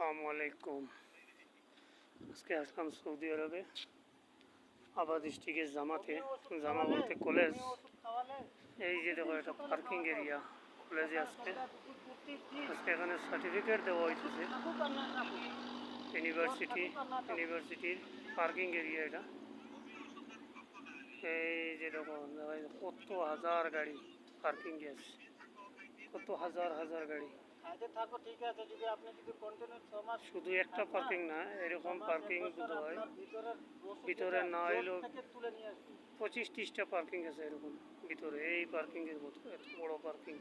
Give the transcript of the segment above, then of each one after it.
আসসালামু আলাইকুম। আজকে আসলাম সৌদি আরবে আবা ডিস্ট্রিক্টের জামাতে। জামা বলতে কলেজ। এই যে দেখো একটা পার্কিং এরিয়া কলেজে আজকে এখানে সার্টিফিকেট দেওয়া হইতেছে। ইউনিভার্সিটির পার্কিং এরিয়া এটা। এই যে দেখো কত হাজার গাড়ি পার্কিং আছে, কত হাজার হাজার গাড়ি। শুধু একটা পার্কিং না, এরকম পার্কিং বোধ হয় ভিতরে না হইলেও 25-30টা পার্কিং আছে এরকম ভিতরে। এই পার্কিংয়ের মতো এত বড় পার্কিং।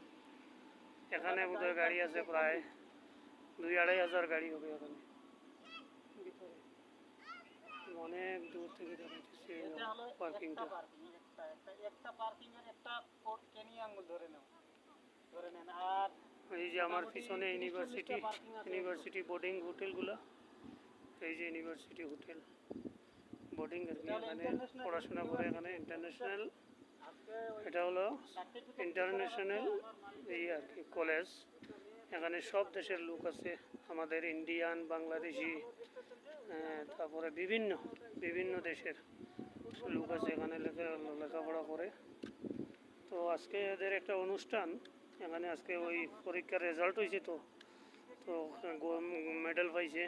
এখানে বোধহয় গাড়ি আছে প্রায় 2-2.5 হাজার গাড়ি হবে এখানে ভিতরে। অনেক দূর থেকে দেখাইতেছে পার্কিংটা। এই যে আমার পিছনে ইউনিভার্সিটি বোর্ডিং হোটেলগুলো। এই যে ইউনিভার্সিটি হোটেল বোর্ডিং আর কি, এখানে পড়াশোনা করে। এখানে ইন্টারন্যাশনাল, এটা হলো ইন্টারন্যাশনাল এই আর কি কলেজ। এখানে সব দেশের লোক আছে, আমাদের ইন্ডিয়ান, বাংলাদেশি, তারপরে বিভিন্ন দেশের লোক আছে এখানে লেখাপড়া করে। তো আজকে এদের একটা অনুষ্ঠান এখানে। আজকে ওই পরীক্ষার রেজাল্ট হয়েছে, তো মেডেল পাইছে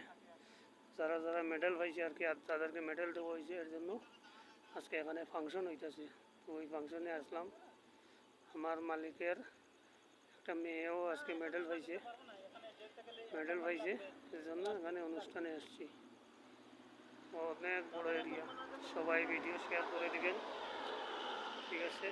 যারা যারা মেডেল পাইছে আর কি, তাদেরকে মেডেল দেওয়া হয়েছে। এর জন্য আজকে এখানে ফাংশন হইতেছে। তো ওই ফাংশনে আসলাম। আমার মালিকের একটা মেয়েও আজকে মেডেল পাইছে এর জন্য এখানে অনুষ্ঠানে আসছি। অনেক বড় এরিয়া, সবাই ভিডিও শেয়ার করে দিবেন, ঠিক আছে।